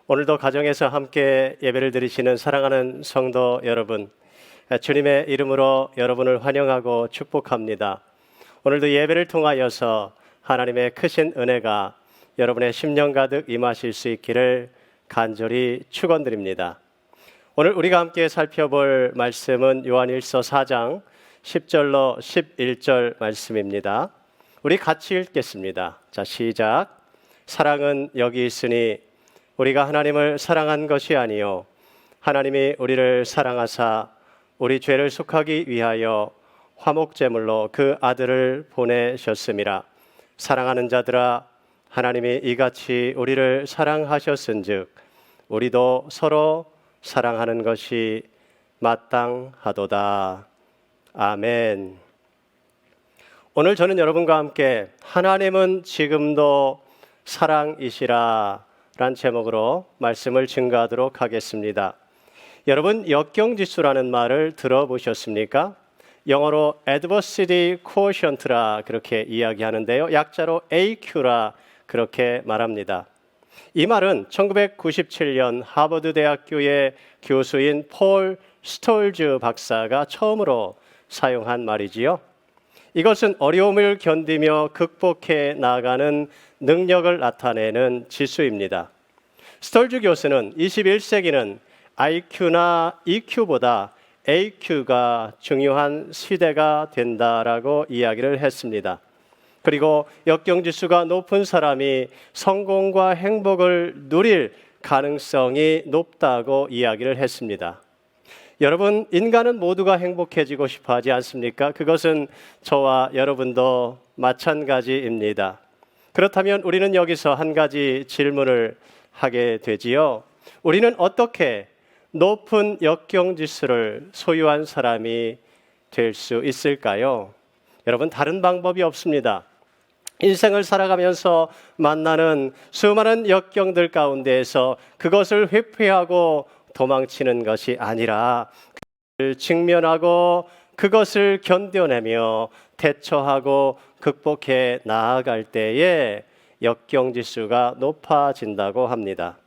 오늘도 가정에서 함께 예배를 드리시는 사랑하는 성도 여러분, 주님의 이름으로 여러분을 환영하고 축복합니다. 오늘도 예배를 통하여서 하나님의 크신 은혜가 여러분의 심령 가득 임하실 수 있기를 간절히 축원드립니다. 오늘 우리가 함께 살펴볼 말씀은 요한일서 4장 10절로 11절 말씀입니다. 우리 같이 읽겠습니다. 자, 시작. 사랑은 여기 있으니 우리가 하나님을 사랑한 것이 아니요 하나님이 우리를 사랑하사 우리 죄를 속하기 위하여 화목제물로 그 아들을 보내셨음이라. 사랑하는 자들아, 하나님이 이같이 우리를 사랑하셨은즉 우리도 서로 사랑하는 것이 마땅하도다. 아멘. 오늘 저는 여러분과 함께 하나님은 지금도 사랑이시라 란 제목으로 말씀을 증거하도록 하겠습니다. 여러분, 역경지수라는 말을 들어보셨습니까? 영어로 adversity quotient라 그렇게 이야기하는데요. 약자로 AQ라 그렇게 말합니다. 이 말은 1997년 하버드 대학교의 교수인 폴 스톨즈 박사가 처음으로 사용한 말이지요. 이것은 어려움을 견디며 극복해 나가는 능력을 나타내는 지수입니다. 스톨즈 교수는 21세기는 IQ나 EQ보다 AQ가 중요한 시대가 된다라고 이야기를 했습니다. 그리고 역경지수가 높은 사람이 성공과 행복을 누릴 가능성이 높다고 이야기를 했습니다. 여러분, 인간은 모두가 행복해지고 싶어 하지 않습니까? 그것은 저와 여러분도 마찬가지입니다. 그렇다면 우리는 여기서 한 가지 질문을 하게 되지요. 우리는 어떻게 높은 역경지수를 소유한 사람이 될 수 있을까요? 여러분, 다른 방법이 없습니다. 인생을 살아가면서 만나는 수많은 역경들 가운데에서 그것을 회피하고 도망치는 것이 아니라 그것을 직면하고 그것을 견뎌내며 대처하고 극복해 나아갈 때에 역경지수가 높아진다고 합니다.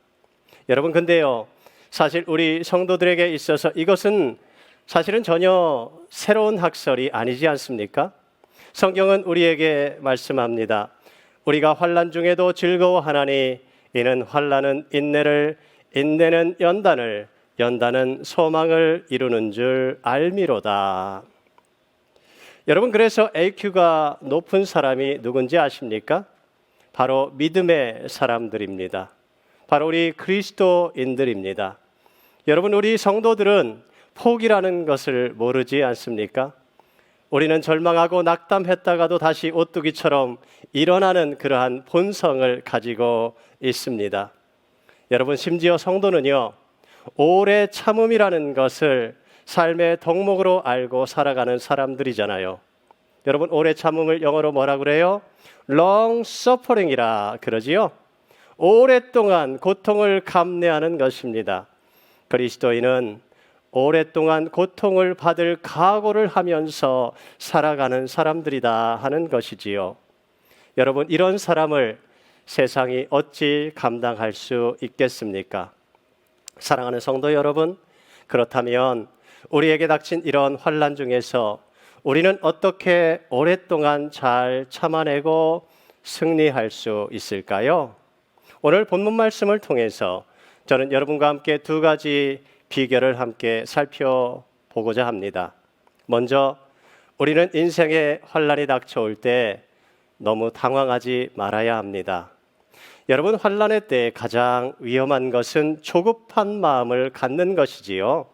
여러분, 근데요, 사실 우리 성도들에게 있어서 이것은 사실은 전혀 새로운 학설이 아니지 않습니까? 성경은 우리에게 말씀합니다. 우리가 환난 중에도 즐거워하나니 이는 환난은 인내를, 인내는 연단을, 연단은 소망을 이루는 줄 알미로다. 여러분, 그래서 AQ가 높은 사람이 누군지 아십니까? 바로 믿음의 사람들입니다. 바로 우리 그리스도인들입니다. 여러분, 우리 성도들은 포기라는 것을 모르지 않습니까? 우리는 절망하고 낙담했다가도 다시 오뚜기처럼 일어나는 그러한 본성을 가지고 있습니다. 여러분, 심지어 성도는요, 오래 참음이라는 것을 삶의 덕목으로 알고 살아가는 사람들이잖아요. 여러분, 오래 참음을 영어로 뭐라 그래요? long suffering이라 그러지요. 오랫동안 고통을 감내하는 것입니다. 그리스도인은 오랫동안 고통을 받을 각오를 하면서 살아가는 사람들이다 하는 것이지요. 여러분, 이런 사람을 세상이 어찌 감당할 수 있겠습니까? 사랑하는 성도 여러분, 그렇다면 우리에게 닥친 이런 환난 중에서 우리는 어떻게 오랫동안 잘 참아내고 승리할 수 있을까요? 오늘 본문 말씀을 통해서 저는 여러분과 함께 두 가지 비결을 함께 살펴보고자 합니다. 먼저, 우리는 인생에 환난이 닥쳐올 때 너무 당황하지 말아야 합니다. 여러분, 환난의 때 가장 위험한 것은 조급한 마음을 갖는 것이지요.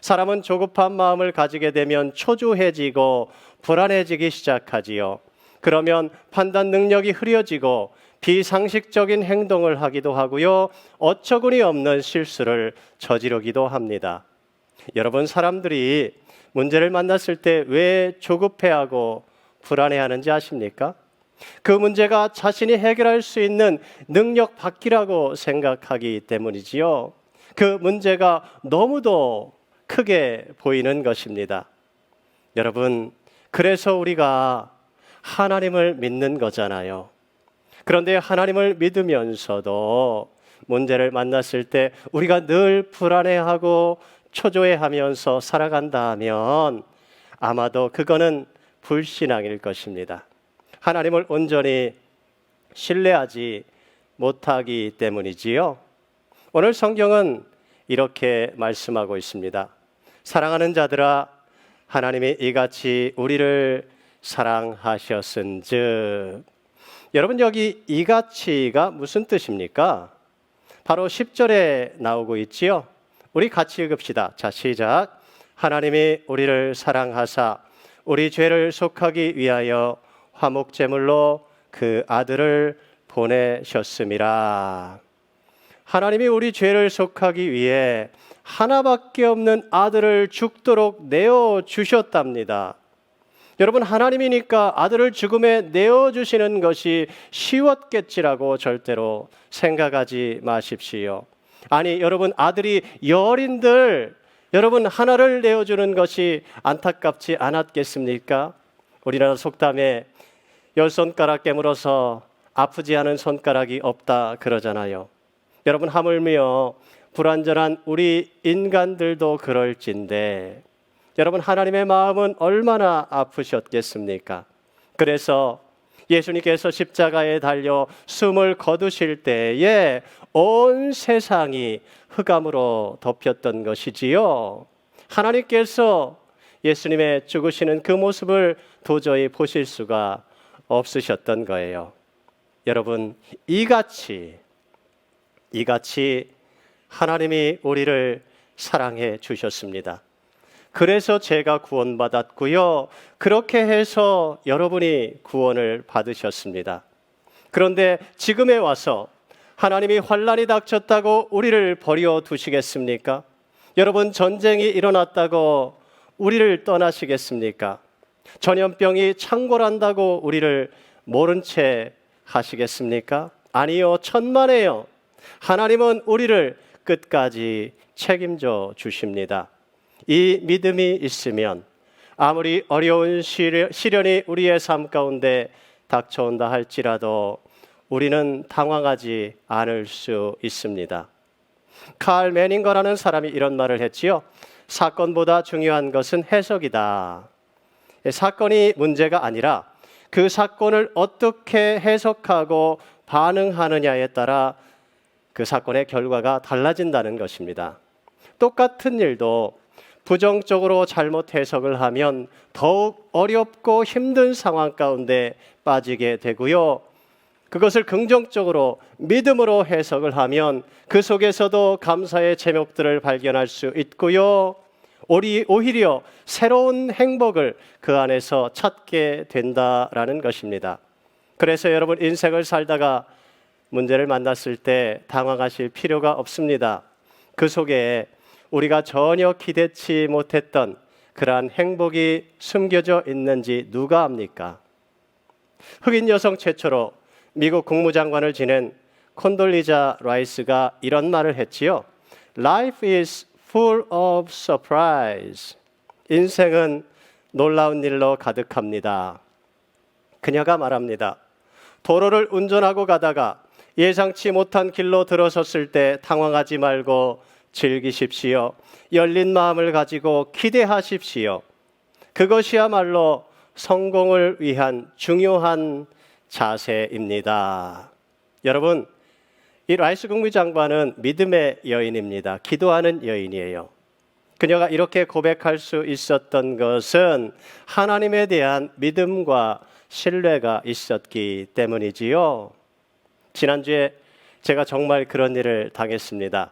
사람은 조급한 마음을 가지게 되면 초조해지고 불안해지기 시작하지요. 그러면 판단 능력이 흐려지고 비상식적인 행동을 하기도 하고요, 어처구니 없는 실수를 저지르기도 합니다. 여러분, 사람들이 문제를 만났을 때 왜 조급해하고 불안해하는지 아십니까? 그 문제가 자신이 해결할 수 있는 능력 밖이라고 생각하기 때문이지요. 그 문제가 너무도 크게 보이는 것입니다. 여러분, 그래서 우리가 하나님을 믿는 거잖아요. 그런데 하나님을 믿으면서도 문제를 만났을 때 우리가 늘 불안해하고 초조해하면서 살아간다 하면 아마도 그거는 불신앙일 것입니다. 하나님을 온전히 신뢰하지 못하기 때문이지요. 오늘 성경은 이렇게 말씀하고 있습니다. 사랑하는 자들아, 하나님이 이같이 우리를 사랑하셨은즉. 여러분, 여기 이같이가 무슨 뜻입니까? 바로 10절에 나오고 있지요. 우리 같이 읽읍시다. 자, 시작. 하나님이 우리를 사랑하사 우리 죄를 속하기 위하여 화목제물로 그 아들을 보내셨음이라. 하나님이 우리 죄를 속하기 위해 하나밖에 없는 아들을 죽도록 내어주셨답니다. 여러분, 하나님이니까 아들을 죽음에 내어주시는 것이 쉬웠겠지라고 절대로 생각하지 마십시오. 아니, 여러분, 아들이 열인들 여러분 하나를 내어주는 것이 안타깝지 않았겠습니까? 우리나라 속담에 10손가락 깨물어서 아프지 않은 손가락이 없다 그러잖아요. 여러분, 하물며 불완전한 우리 인간들도 그럴진데 여러분, 하나님의 마음은 얼마나 아프셨겠습니까? 그래서 예수님께서 십자가에 달려 숨을 거두실 때에 온 세상이 흑암으로 덮였던 것이지요. 하나님께서 예수님의 죽으시는 그 모습을 도저히 보실 수가 없으셨던 거예요. 여러분, 이같이 하나님이 우리를 사랑해 주셨습니다. 그래서 제가 구원받았고요. 그렇게 해서 여러분이 구원을 받으셨습니다. 그런데 지금에 와서 하나님이 환난이 닥쳤다고 우리를 버려 두시겠습니까? 여러분, 전쟁이 일어났다고 우리를 떠나시겠습니까? 전염병이 창궐한다고 우리를 모른 채 하시겠습니까? 아니요, 천만에요. 하나님은 우리를 끝까지 책임져 주십니다. 이 믿음이 있으면 아무리 어려운 시련이 우리의 삶 가운데 닥쳐온다 할지라도 우리는 당황하지 않을 수 있습니다. 칼 매닝거라는 사람이 이런 말을 했지요. 사건보다 중요한 것은 해석이다. 사건이 문제가 아니라 그 사건을 어떻게 해석하고 반응하느냐에 따라 그 사건의 결과가 달라진다는 것입니다. 똑같은 일도 부정적으로 잘못 해석을 하면 더욱 어렵고 힘든 상황 가운데 빠지게 되고요. 그것을 긍정적으로 믿음으로 해석을 하면 그 속에서도 감사의 제목들을 발견할 수 있고요. 오히려 새로운 행복을 그 안에서 찾게 된다라는 것입니다. 그래서 여러분, 인생을 살다가 문제를 만났을 때 당황하실 필요가 없습니다. 그 속에 우리가 전혀 기대치 못했던 그러한 행복이 숨겨져 있는지 누가 압니까? 흑인 여성 최초로 미국 국무장관을 지낸 콘돌리자 라이스가 이런 말을 했지요. Life is full of surprise. 인생은 놀라운 일로 가득합니다. 그녀가 말합니다. 도로를 운전하고 가다가 예상치 못한 길로 들어섰을 때 당황하지 말고 즐기십시오. 열린 마음을 가지고 기대하십시오. 그것이야말로 성공을 위한 중요한 자세입니다. 여러분, 이 라이스 국무장관은 믿음의 여인입니다. 기도하는 여인이에요. 그녀가 이렇게 고백할 수 있었던 것은 하나님에 대한 믿음과 신뢰가 있었기 때문이지요. 지난주에 제가 정말 그런 일을 당했습니다.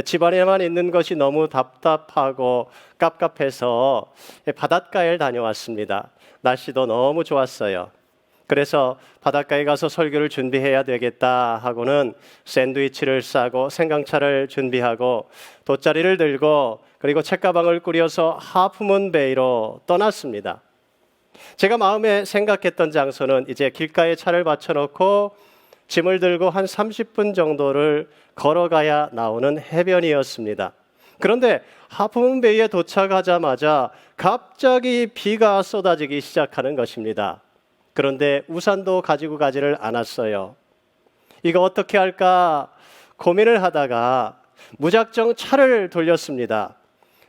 집안에만 있는 것이 너무 답답하고 깝깝해서 바닷가에 다녀왔습니다. 날씨도 너무 좋았어요. 그래서 바닷가에 가서 설교를 준비해야 되겠다 하고는 샌드위치를 싸고 생강차를 준비하고 돗자리를 들고 그리고 책가방을 꾸려서 하프문 베이로 떠났습니다. 제가 마음에 생각했던 장소는 이제 길가에 차를 받쳐놓고 짐을 들고 한 30분 정도를 걸어가야 나오는 해변이었습니다. 그런데 하프문 베이에 도착하자마자 갑자기 비가 쏟아지기 시작하는 것입니다. 그런데 우산도 가지고 가지를 않았어요. 이거 어떻게 할까 고민을 하다가 무작정 차를 돌렸습니다.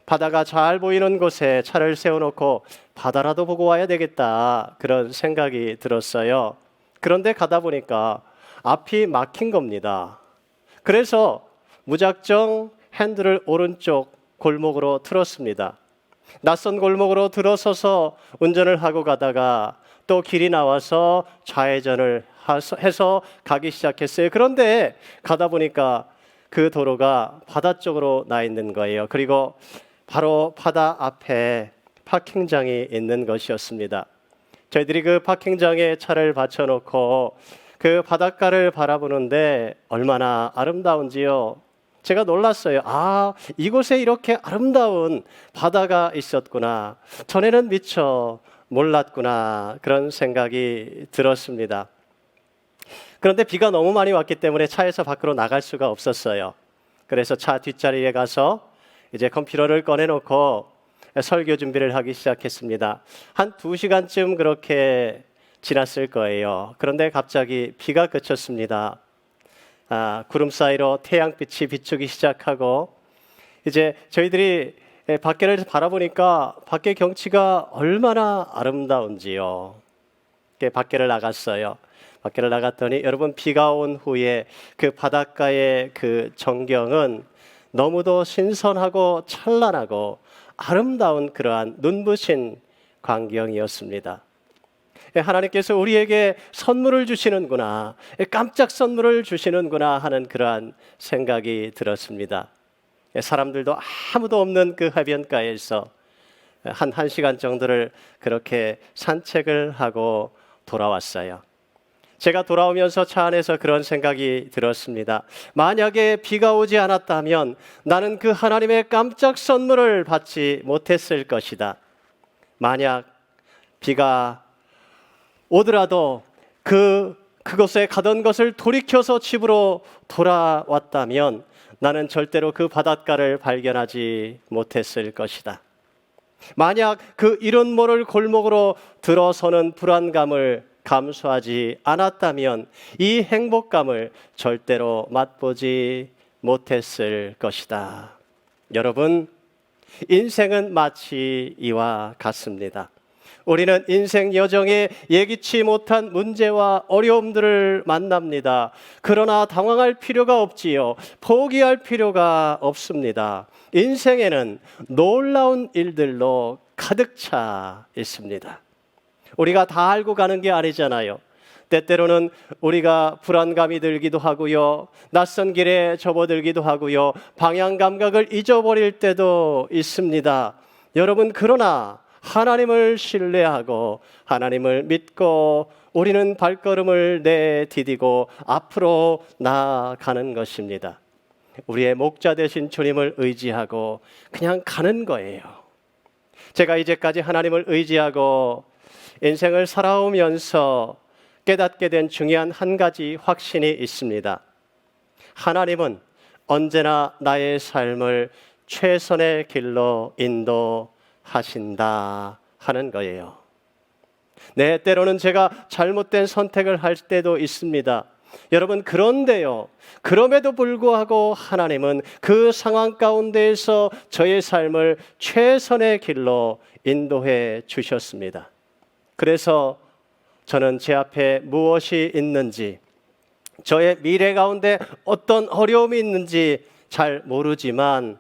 바다가 잘 보이는 곳에 차를 세워놓고 바다라도 보고 와야 되겠다, 그런 생각이 들었어요. 그런데 가다 보니까 앞이 막힌 겁니다. 그래서 무작정 핸들을 오른쪽 골목으로 틀었습니다. 낯선 골목으로 들어서서 운전을 하고 가다가 또 길이 나와서 좌회전을 해서 가기 시작했어요. 그런데 가다 보니까 그 도로가 바다 쪽으로 나 있는 거예요. 그리고 바로 바다 앞에 파킹장이 있는 것이었습니다. 저희들이 그 파킹장에 차를 받쳐놓고 그 바닷가를 바라보는데 얼마나 아름다운지요. 제가 놀랐어요. 아, 이곳에 이렇게 아름다운 바다가 있었구나. 전에는 미처 몰랐구나. 그런 생각이 들었습니다. 그런데 비가 너무 많이 왔기 때문에 차에서 밖으로 나갈 수가 없었어요. 그래서 차 뒷자리에 가서 이제 컴퓨터를 꺼내놓고 설교 준비를 하기 시작했습니다. 한 2시간쯤 그렇게 지났을 거예요. 그런데 갑자기 비가 그쳤습니다. 구름 사이로 태양빛이 비추기 시작하고 이제 저희들이 밖을 바라보니까 밖의 경치가 얼마나 아름다운지요. 밖을 나갔어요. 밖을 나갔더니 여러분, 비가 온 후에 그 바닷가의 그 전경은 너무도 신선하고 찬란하고 아름다운 그러한 눈부신 광경이었습니다. 하나님께서 우리에게 선물을 주시는구나, 깜짝 선물을 주시는구나 하는 그러한 생각이 들었습니다. 사람들도 아무도 없는 그 해변가에서 한 1시간 정도를 그렇게 산책을 하고 돌아왔어요. 제가 돌아오면서 차 안에서 그런 생각이 들었습니다. 만약에 비가 오지 않았다면 나는 그 하나님의 깜짝 선물을 받지 못했을 것이다. 만약 비가 오더라도 그곳에 가던 것을 돌이켜서 집으로 돌아왔다면 나는 절대로 그 바닷가를 발견하지 못했을 것이다. 만약 그 이름 모를 골목으로 들어서는 불안감을 감수하지 않았다면 이 행복감을 절대로 맛보지 못했을 것이다. 여러분, 인생은 마치 이와 같습니다. 우리는 인생 여정에 예기치 못한 문제와 어려움들을 만납니다. 그러나 당황할 필요가 없지요. 포기할 필요가 없습니다. 인생에는 놀라운 일들로 가득 차 있습니다. 우리가 다 알고 가는 게 아니잖아요. 때때로는 우리가 불안감이 들기도 하고요. 낯선 길에 접어들기도 하고요. 방향 감각을 잊어버릴 때도 있습니다. 여러분, 그러나 하나님을 신뢰하고 하나님을 믿고 우리는 발걸음을 내디디고 앞으로 나아가는 것입니다. 우리의 목자 되신 주님을 의지하고 그냥 가는 거예요. 제가 이제까지 하나님을 의지하고 인생을 살아오면서 깨닫게 된 중요한 한 가지 확신이 있습니다. 하나님은 언제나 나의 삶을 최선의 길로 인도하신다 하는 거예요. 네, 때로는 제가 잘못된 선택을 할 때도 있습니다. 여러분, 그런데요, 그럼에도 불구하고 하나님은 그 상황 가운데에서 저의 삶을 최선의 길로 인도해 주셨습니다. 그래서 저는 제 앞에 무엇이 있는지, 저의 미래 가운데 어떤 어려움이 있는지 잘 모르지만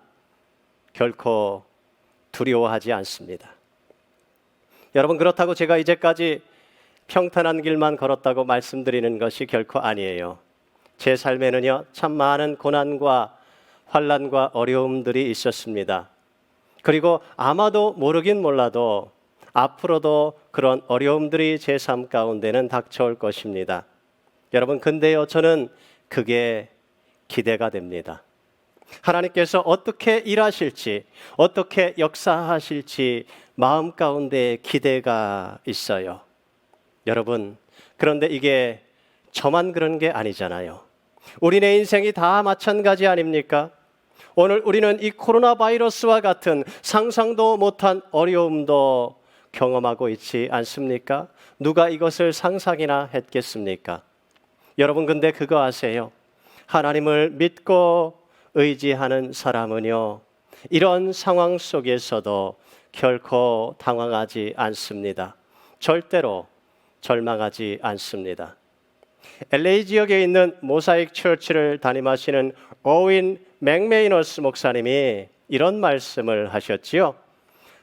결코 두려워하지 않습니다. 여러분, 그렇다고 제가 이제까지 평탄한 길만 걸었다고 말씀드리는 것이 결코 아니에요. 제 삶에는요, 참 많은 고난과 환난과 어려움들이 있었습니다. 그리고 아마도 모르긴 몰라도 앞으로도 그런 어려움들이 제 삶 가운데는 닥쳐올 것입니다. 여러분, 근데요, 저는 그게 기대가 됩니다. 하나님께서 어떻게 일하실지, 어떻게 역사하실지 마음 가운데 기대가 있어요. 여러분, 그런데 이게 저만 그런 게 아니잖아요. 우리네 인생이 다 마찬가지 아닙니까? 오늘 우리는 이 코로나 바이러스와 같은 상상도 못한 어려움도 경험하고 있지 않습니까? 누가 이것을 상상이나 했겠습니까? 여러분, 근데 그거 아세요? 하나님을 믿고 의지하는 사람은요, 이런 상황 속에서도 결코 당황하지 않습니다. 절대로 절망하지 않습니다. LA 지역에 있는 모사익 처치를 담임하시는 오윈 맥메이너스 목사님이 이런 말씀을 하셨지요.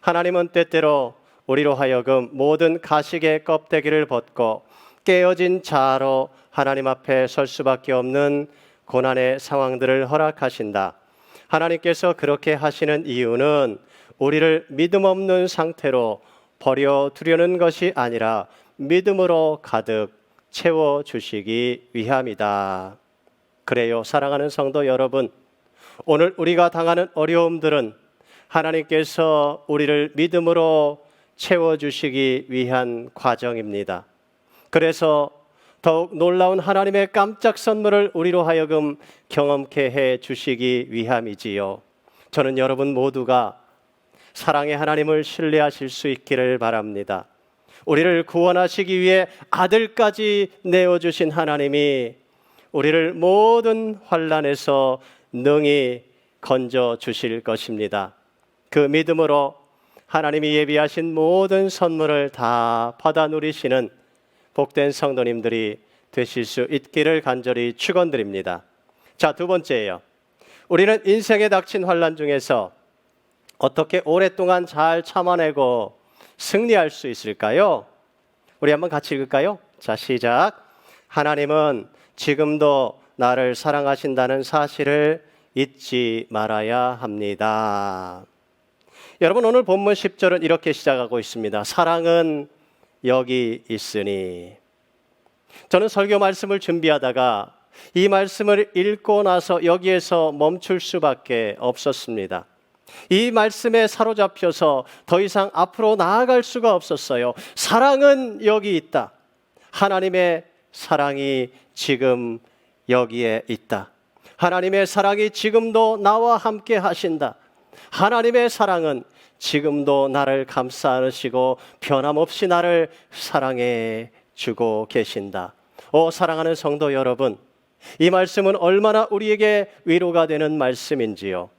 하나님은 때때로 우리로 하여금 모든 가식의 껍데기를 벗고 깨어진 자아로 하나님 앞에 설 수밖에 없는 고난의 상황들을 허락하신다. 하나님께서 그렇게 하시는 이유는 우리를 믿음 없는 상태로 버려두려는 것이 아니라 믿음으로 가득 채워주시기 위함이다. 그래요, 사랑하는 성도 여러분, 오늘 우리가 당하는 어려움들은 하나님께서 우리를 믿음으로 채워주시기 위한 과정입니다. 그래서 더욱 놀라운 하나님의 깜짝 선물을 우리로 하여금 경험케 해 주시기 위함이지요. 저는 여러분 모두가 사랑의 하나님을 신뢰하실 수 있기를 바랍니다. 우리를 구원하시기 위해 아들까지 내어주신 하나님이 우리를 모든 환난에서 능히 건져주실 것입니다. 그 믿음으로 하나님이 예비하신 모든 선물을 다 받아 누리시는 복된 성도님들이 되실 수 있기를 간절히 축원드립니다. 자, 두 번째예요. 우리는 인생에 닥친 환난 중에서 어떻게 오랫동안 잘 참아내고 승리할 수 있을까요? 우리 한번 같이 읽을까요? 자, 시작. 하나님은 지금도 나를 사랑하신다는 사실을 잊지 말아야 합니다. 여러분, 오늘 본문 10절은 이렇게 시작하고 있습니다. 사랑은 여기 있으니. 저는 설교 말씀을 준비하다가 이 말씀을 읽고 나서 여기에서 멈출 수밖에 없었습니다. 이 말씀에 사로잡혀서 더 이상 앞으로 나아갈 수가 없었어요. 사랑은 여기 있다. 하나님의 사랑이 지금 여기에 있다. 하나님의 사랑이 지금도 나와 함께 하신다. 하나님의 사랑은 지금도 나를 감싸 안으시고 변함없이 나를 사랑해 주고 계신다. 오, 사랑하는 성도 여러분, 이 말씀은 얼마나 우리에게 위로가 되는 말씀인지요.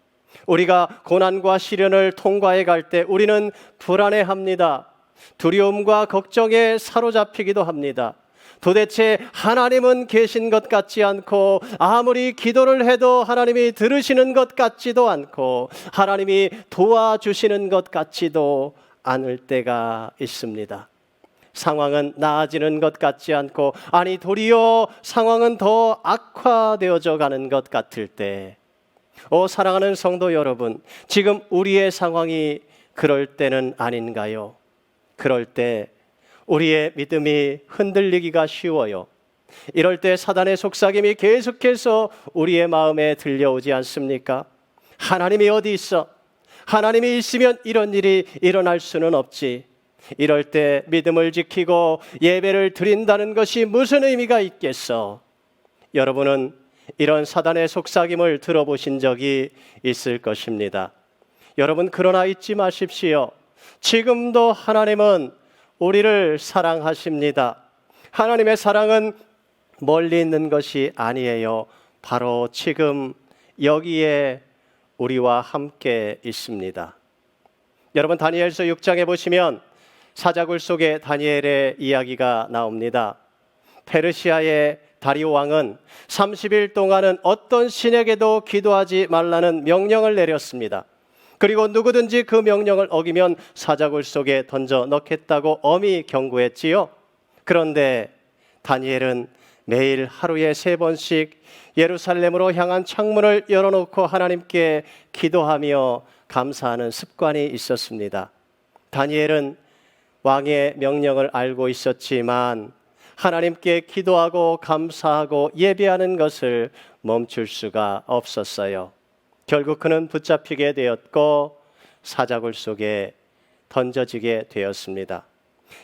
우리가 고난과 시련을 통과해 갈 때 우리는 불안해합니다. 두려움과 걱정에 사로잡히기도 합니다. 도대체 하나님은 계신 것 같지 않고, 아무리 기도를 해도 하나님이 들으시는 것 같지도 않고, 하나님이 도와주시는 것 같지도 않을 때가 있습니다. 상황은 나아지는 것 같지 않고, 아니 도리어 상황은 더 악화되어져 가는 것 같을 때, 사랑하는 성도 여러분, 지금 우리의 상황이 그럴 때는 아닌가요? 그럴 때 우리의 믿음이 흔들리기가 쉬워요. 이럴 때 사단의 속삭임이 계속해서 우리의 마음에 들려오지 않습니까? 하나님이 어디 있어? 하나님이 있으면 이런 일이 일어날 수는 없지. 이럴 때 믿음을 지키고 예배를 드린다는 것이 무슨 의미가 있겠어? 여러분은 이런 사단의 속삭임을 들어보신 적이 있을 것입니다. 여러분, 그러나 잊지 마십시오. 지금도 하나님은 우리를 사랑하십니다. 하나님의 사랑은 멀리 있는 것이 아니에요. 바로 지금 여기에 우리와 함께 있습니다. 여러분, 다니엘서 6장에 보시면 사자굴 속에 다니엘의 이야기가 나옵니다. 페르시아의 다리오 왕은 30일 동안은 어떤 신에게도 기도하지 말라는 명령을 내렸습니다. 그리고 누구든지 그 명령을 어기면 사자굴 속에 던져 넣겠다고 엄히 경고했지요. 그런데 다니엘은 매일 하루에 3번씩 예루살렘으로 향한 창문을 열어놓고 하나님께 기도하며 감사하는 습관이 있었습니다. 다니엘은 왕의 명령을 알고 있었지만 하나님께 기도하고 감사하고 예배하는 것을 멈출 수가 없었어요. 결국 그는 붙잡히게 되었고 사자굴 속에 던져지게 되었습니다.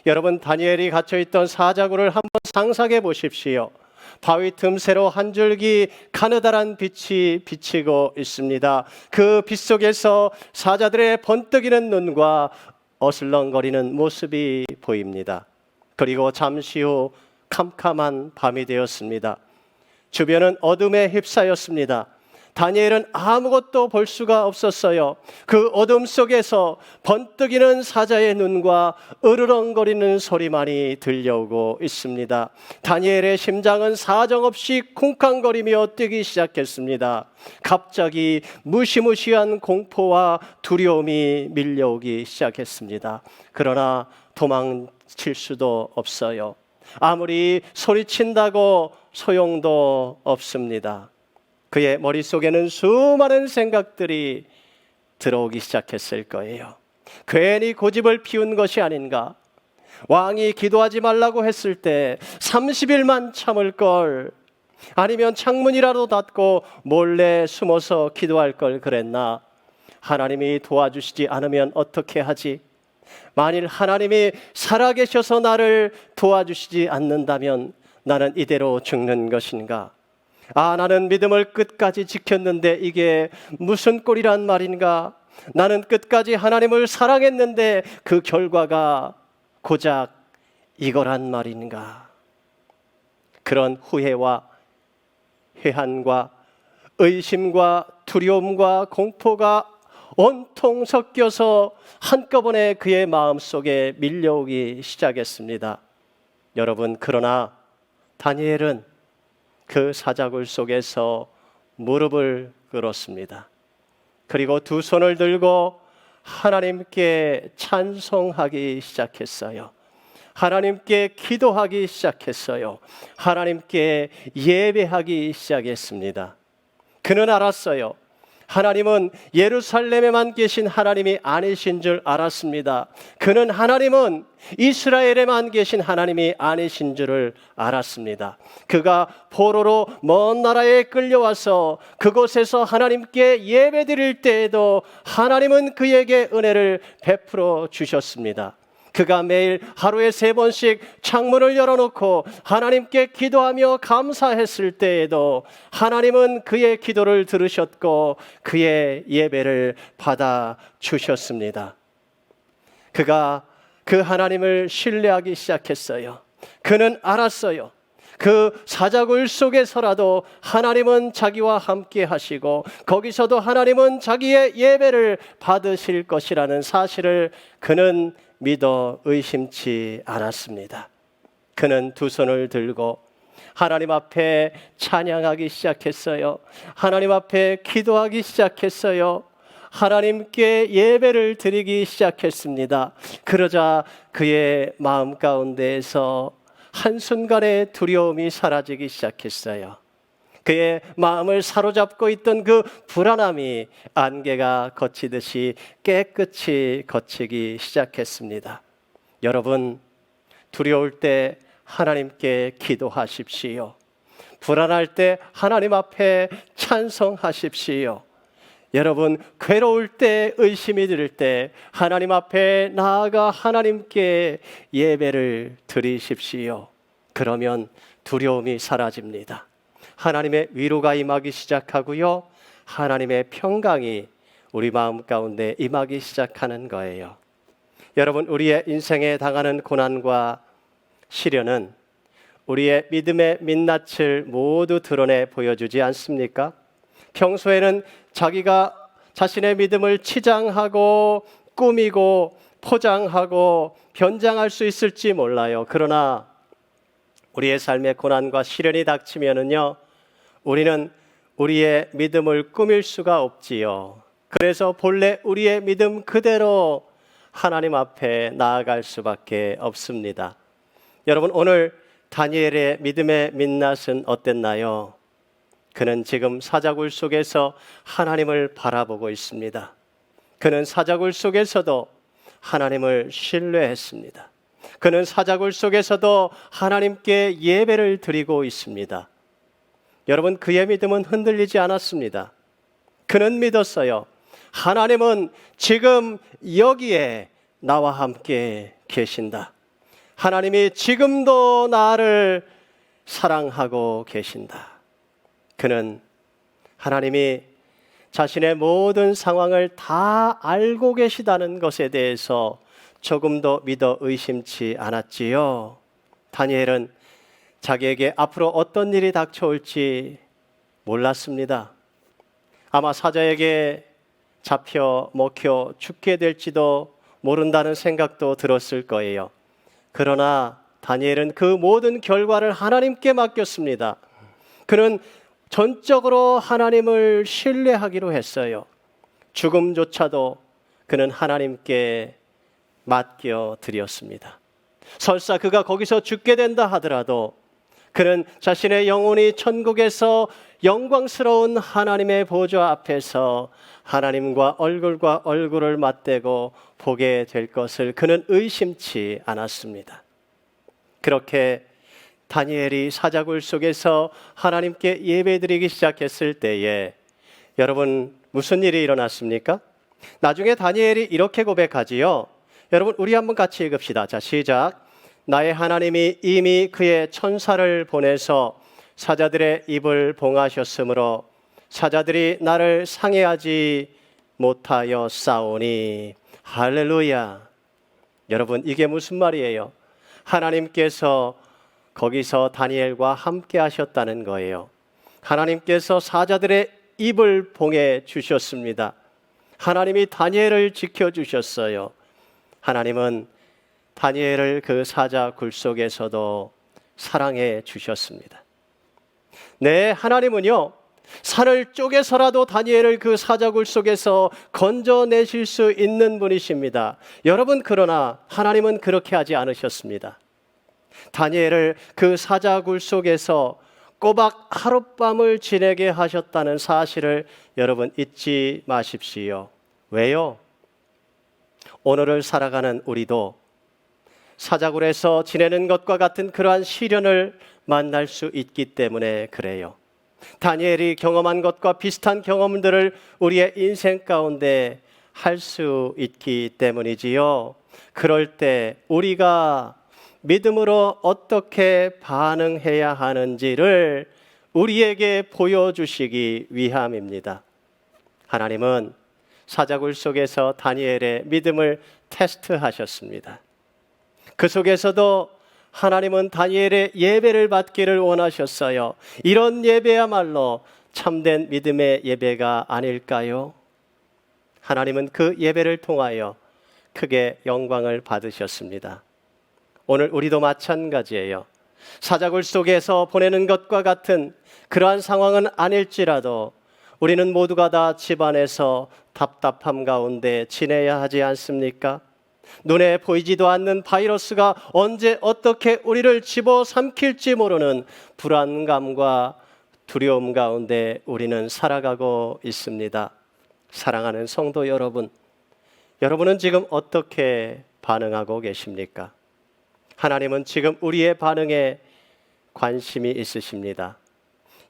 여러분, 다니엘이 갇혀있던 사자굴을 한번 상상해 보십시오. 바위 틈새로 한 줄기 가느다란 빛이 비치고 있습니다. 그 빛 속에서 사자들의 번뜩이는 눈과 어슬렁거리는 모습이 보입니다. 그리고 잠시 후 캄캄한 밤이 되었습니다. 주변은 어둠에 휩싸였습니다. 다니엘은 아무것도 볼 수가 없었어요. 그 어둠 속에서 번뜩이는 사자의 눈과 으르렁거리는 소리만이 들려오고 있습니다. 다니엘의 심장은 사정없이 쿵쾅거리며 뛰기 시작했습니다. 갑자기 무시무시한 공포와 두려움이 밀려오기 시작했습니다. 그러나 도망칠 수도 없어요. 아무리 소리친다고 소용도 없습니다. 그의 머릿속에는 수많은 생각들이 들어오기 시작했을 거예요. 괜히 고집을 피운 것이 아닌가? 왕이 기도하지 말라고 했을 때 30일만 참을 걸, 아니면 창문이라도 닫고 몰래 숨어서 기도할 걸 그랬나? 하나님이 도와주시지 않으면 어떻게 하지? 만일 하나님이 살아계셔서 나를 도와주시지 않는다면 나는 이대로 죽는 것인가? 나는 믿음을 끝까지 지켰는데 이게 무슨 꼴이란 말인가? 나는 끝까지 하나님을 사랑했는데 그 결과가 고작 이거란 말인가? 그런 후회와 회한과 의심과 두려움과 공포가 온통 섞여서 한꺼번에 그의 마음속에 밀려오기 시작했습니다. 여러분, 그러나 다니엘은 그 사자굴 속에서 무릎을 꿇었습니다. 그리고 두 손을 들고 하나님께 찬송하기 시작했어요. 하나님께 기도하기 시작했어요. 하나님께 예배하기 시작했습니다. 그는 알았어요. 하나님은 예루살렘에만 계신 하나님이 아니신 줄 알았습니다. 그는 하나님은 이스라엘에만 계신 하나님이 아니신 줄을 알았습니다. 그가 포로로 먼 나라에 끌려와서 그곳에서 하나님께 예배드릴 때에도 하나님은 그에게 은혜를 베풀어 주셨습니다. 그가 매일 하루에 3번씩 창문을 열어놓고 하나님께 기도하며 감사했을 때에도 하나님은 그의 기도를 들으셨고 그의 예배를 받아 주셨습니다. 그가 그 하나님을 신뢰하기 시작했어요. 그는 알았어요. 그 사자굴 속에서라도 하나님은 자기와 함께 하시고 거기서도 하나님은 자기의 예배를 받으실 것이라는 사실을 그는 믿어 의심치 않았습니다. 그는 두 손을 들고 하나님 앞에 찬양하기 시작했어요. 하나님 앞에 기도하기 시작했어요. 하나님께 예배를 드리기 시작했습니다. 그러자 그의 마음 가운데에서 한순간에 두려움이 사라지기 시작했어요. 그의 마음을 사로잡고 있던 그 불안함이 안개가 걷히듯이 깨끗이 걷히기 시작했습니다. 여러분, 두려울 때 하나님께 기도하십시오. 불안할 때 하나님 앞에 찬송하십시오. 여러분, 괴로울 때, 의심이 들 때 하나님 앞에 나아가 하나님께 예배를 드리십시오. 그러면 두려움이 사라집니다. 하나님의 위로가 임하기 시작하고요, 하나님의 평강이 우리 마음 가운데 임하기 시작하는 거예요. 여러분, 우리의 인생에 당하는 고난과 시련은 우리의 믿음의 민낯을 모두 드러내 보여주지 않습니까? 평소에는 자기가 자신의 믿음을 치장하고 꾸미고 포장하고 변장할 수 있을지 몰라요. 그러나 우리의 삶의 고난과 시련이 닥치면은요, 우리는 우리의 믿음을 꾸밀 수가 없지요. 그래서 본래 우리의 믿음 그대로 하나님 앞에 나아갈 수밖에 없습니다. 여러분, 오늘 다니엘의 믿음의 민낯은 어땠나요? 그는 지금 사자굴 속에서 하나님을 바라보고 있습니다. 그는 사자굴 속에서도 하나님을 신뢰했습니다. 그는 사자굴 속에서도 하나님께 예배를 드리고 있습니다. 여러분, 그의 믿음은 흔들리지 않았습니다. 그는 믿었어요. 하나님은 지금 여기에 나와 함께 계신다. 하나님이 지금도 나를 사랑하고 계신다. 그는 하나님이 자신의 모든 상황을 다 알고 계시다는 것에 대해서 조금도 믿어 의심치 않았지요. 다니엘은 자기에게 앞으로 어떤 일이 닥쳐올지 몰랐습니다. 아마 사자에게 잡혀 먹혀 죽게 될지도 모른다는 생각도 들었을 거예요. 그러나 다니엘은 그 모든 결과를 하나님께 맡겼습니다. 그는 전적으로 하나님을 신뢰하기로 했어요. 죽음조차도 그는 하나님께 맡겨드렸습니다. 설사 그가 거기서 죽게 된다 하더라도 그는 자신의 영혼이 천국에서 영광스러운 하나님의 보좌 앞에서 하나님과 얼굴을 맞대고 보게 될 것을 그는 의심치 않았습니다. 그렇게 다니엘이 사자굴 속에서 하나님께 예배드리기 시작했을 때에 여러분 무슨 일이 일어났습니까? 나중에 다니엘이 이렇게 고백하지요. 여러분 우리 한번 같이 읽읍시다. 자, 시작. 나의 하나님이 이미 그의 천사를 보내서 사자들의 입을 봉하셨으므로 사자들이 나를 상해하지 못하여 싸우니. 할렐루야. 여러분 이게 무슨 말이에요? 하나님께서 거기서 다니엘과 함께 하셨다는 거예요. 하나님께서 사자들의 입을 봉해 주셨습니다. 하나님이 다니엘을 지켜주셨어요. 하나님은 다니엘을 그 사자 굴 속에서도 사랑해 주셨습니다. 네, 하나님은요 산을 쪼개서라도 다니엘을 그 사자굴 속에서 건져내실 수 있는 분이십니다. 여러분, 그러나 하나님은 그렇게 하지 않으셨습니다. 다니엘을 그 사자굴 속에서 꼬박 하룻밤을 지내게 하셨다는 사실을 여러분 잊지 마십시오. 왜요? 오늘을 살아가는 우리도 사자굴에서 지내는 것과 같은 그러한 시련을 만날 수 있기 때문에 그래요. 다니엘이 경험한 것과 비슷한 경험들을 우리의 인생 가운데 할 수 있기 때문이지요. 그럴 때 우리가 믿음으로 어떻게 반응해야 하는지를 우리에게 보여주시기 위함입니다. 하나님은 사자굴 속에서 다니엘의 믿음을 테스트하셨습니다. 그 속에서도 하나님은 다니엘의 예배를 받기를 원하셨어요. 이런 예배야말로 참된 믿음의 예배가 아닐까요? 하나님은 그 예배를 통하여 크게 영광을 받으셨습니다. 오늘 우리도 마찬가지예요. 사자굴 속에서 보내는 것과 같은 그러한 상황은 아닐지라도 우리는 모두가 다 집안에서 답답함 가운데 지내야 하지 않습니까? 눈에 보이지도 않는 바이러스가 언제 어떻게 우리를 집어삼킬지 모르는 불안감과 두려움 가운데 우리는 살아가고 있습니다. 사랑하는 성도 여러분, 여러분은 지금 어떻게 반응하고 계십니까? 하나님은 지금 우리의 반응에 관심이 있으십니다.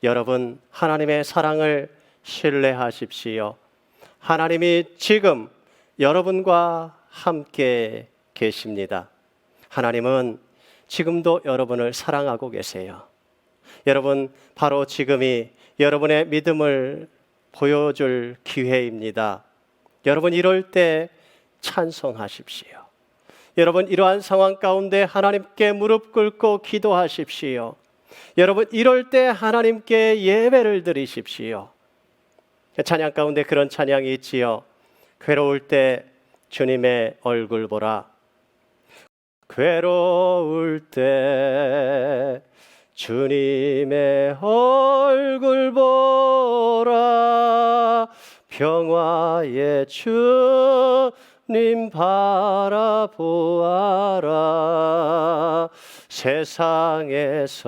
여러분, 하나님의 사랑을 신뢰하십시오. 하나님이 지금 여러분과 함께 계십니다. 하나님은 지금도 여러분을 사랑하고 계세요. 여러분, 바로 지금이 여러분의 믿음을 보여줄 기회입니다. 여러분, 이럴 때 찬송하십시오. 여러분, 이러한 상황 가운데 하나님께 무릎 꿇고 기도하십시오. 여러분, 이럴 때 하나님께 예배를 드리십시오. 찬양 가운데 그런 찬양이 있지요. 괴로울 때 주님의 얼굴 보라. 괴로울 때 주님의 얼굴 보라. 평화의 주님 바라보아라. 세상에서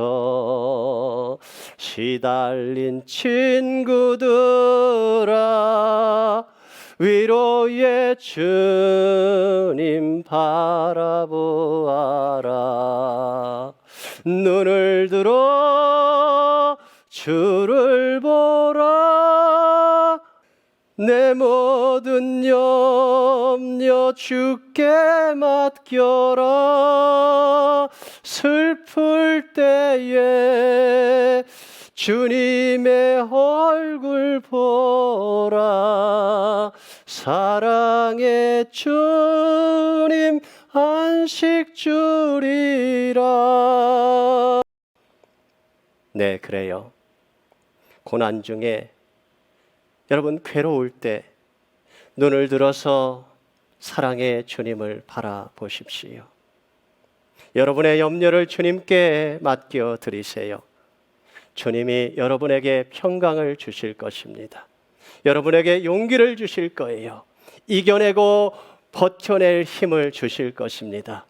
시달린 친구들아, 위로의 주님 바라보아라. 눈을 들어 주를 보라. 내 모든 염려 주께 맡겨라. 슬플 때에 주님의 얼굴 보라. 사랑의 주님 안식 주리라. 네, 그래요. 고난 중에 여러분 괴로울 때 눈을 들어서 사랑의 주님을 바라보십시오. 여러분의 염려를 주님께 맡겨 드리세요. 주님이 여러분에게 평강을 주실 것입니다. 여러분에게 용기를 주실 거예요. 이겨내고 버텨낼 힘을 주실 것입니다.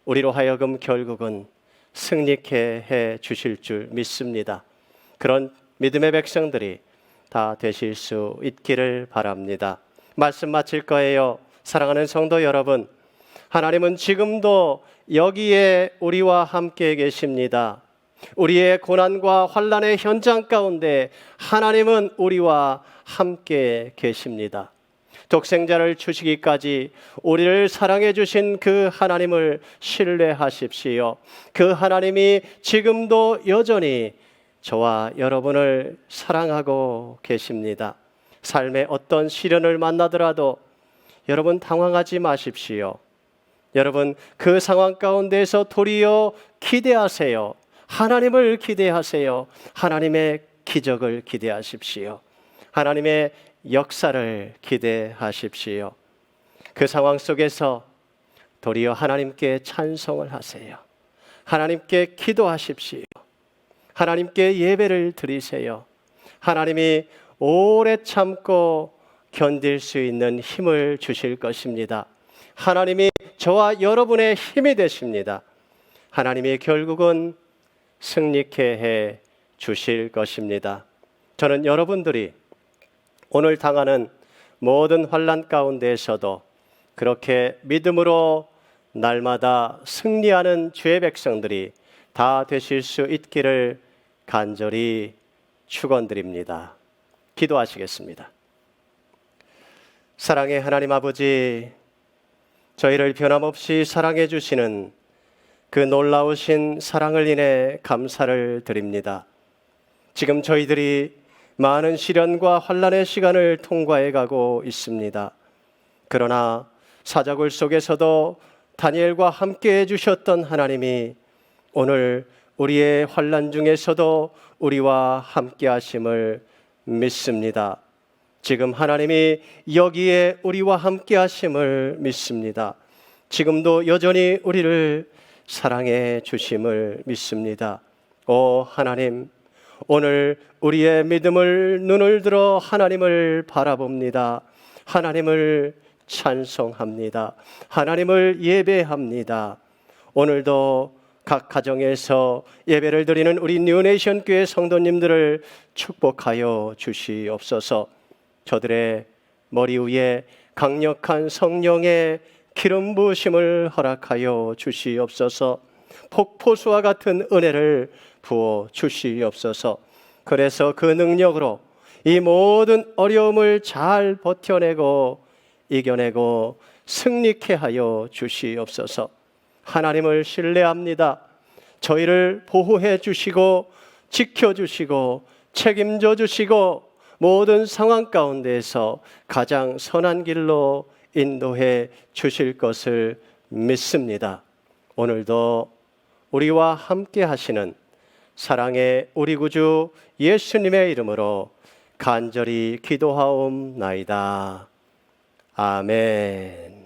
우리로 하여금 결국은 승리케 해 주실 줄 믿습니다. 그런 믿음의 백성들이 다 되실 수 있기를 바랍니다. 말씀 마칠 거예요. 사랑하는 성도 여러분, 하나님은 지금도 여기에 우리와 함께 계십니다. 우리의 고난과 환난의 현장 가운데 하나님은 우리와 함께 계십니다. 독생자를 주시기까지 우리를 사랑해 주신 그 하나님을 신뢰하십시오. 그 하나님이 지금도 여전히 저와 여러분을 사랑하고 계십니다. 삶의 어떤 시련을 만나더라도 여러분 당황하지 마십시오. 여러분 그 상황 가운데서 도리어 기대하세요. 하나님을 기대하세요. 하나님의 기적을 기대하십시오. 하나님의 역사를 기대하십시오. 그 상황 속에서 도리어 하나님께 찬송을 하세요. 하나님께 기도하십시오. 하나님께 예배를 드리세요. 하나님이 오래 참고 견딜 수 있는 힘을 주실 것입니다. 하나님이 저와 여러분의 힘이 되십니다. 하나님이 결국은 승리케 해 주실 것입니다. 저는 여러분들이 오늘 당하는 모든 환난 가운데에서도 그렇게 믿음으로 날마다 승리하는 주의 백성들이 다 되실 수 있기를 간절히 축원드립니다. 기도하시겠습니다. 사랑의 하나님 아버지, 저희를 변함없이 사랑해 주시는 그 놀라우신 사랑을 인해 감사를 드립니다. 지금 저희들이 많은 시련과 환난의 시간을 통과해 가고 있습니다. 그러나 사자굴 속에서도 다니엘과 함께 해주셨던 하나님이 오늘 우리의 환난 중에서도 우리와 함께 하심을 믿습니다. 지금 하나님이 여기에 우리와 함께 하심을 믿습니다. 지금도 여전히 우리를 사랑해 주심을 믿습니다. 오 하나님, 오늘 우리의 믿음을 눈을 들어 하나님을 바라봅니다. 하나님을 찬송합니다. 하나님을 예배합니다. 오늘도 각 가정에서 예배를 드리는 우리 뉴네이션 교회 성도님들을 축복하여 주시옵소서. 저들의 머리 위에 강력한 성령의 기름 부으심을 허락하여 주시옵소서. 폭포수와 같은 은혜를 부어 주시옵소서. 그래서 그 능력으로 이 모든 어려움을 잘 버텨내고 이겨내고 승리케 하여 주시옵소서. 하나님을 신뢰합니다. 저희를 보호해 주시고 지켜주시고 책임져 주시고 모든 상황 가운데에서 가장 선한 길로 인도해 주실 것을 믿습니다. 오늘도 우리와 함께 하시는 사랑의 우리 구주 예수님의 이름으로 간절히 기도하옵나이다. 아멘.